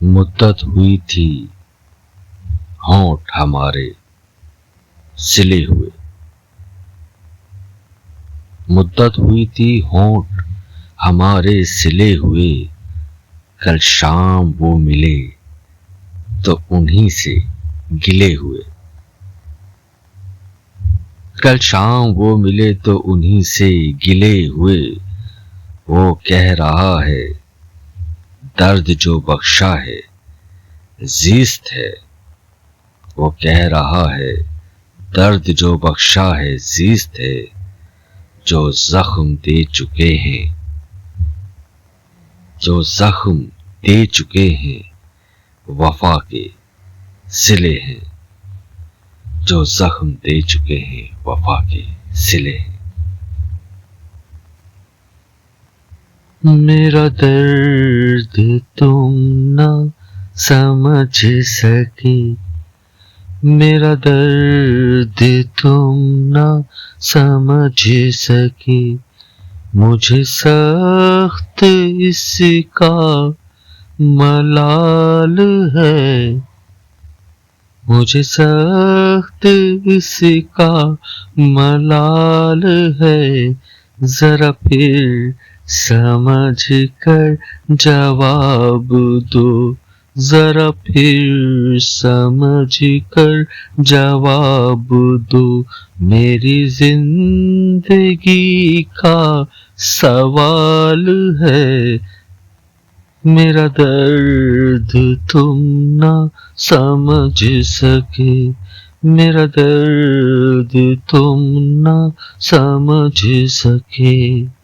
मुद्दत हुई थी होंठ हमारे सिले हुए। मुद्दत हुई थी होंठ हमारे सिले हुए। कल शाम वो मिले तो उन्हीं से गिले हुए। कल शाम वो मिले तो उन्हीं से गिले हुए। वो कह रहा है दर्द जो बख्शा है ज़ीस्त है। वो कह रहा है दर्द जो बख्शा है ज़ीस्त है। जो जख्म दे चुके हैं, जो जख्म दे चुके हैं वफा के सिले हैं। जो जख्म दे चुके हैं वफा के सिले हैं। मेरा दर्द तुम ना समझ सके। मेरा दर्द तुम ना समझ सके। मुझे सख्त इसका मलाल है। मुझे सख्त इसका मलाल है। जरा फिर समझ कर जवाब दो। जरा फिर समझ कर जवाब दो। मेरी जिंदगी का सवाल है। मेरा दर्द तुम ना समझ सके। मेरा दर्द तुम ना समझ सके।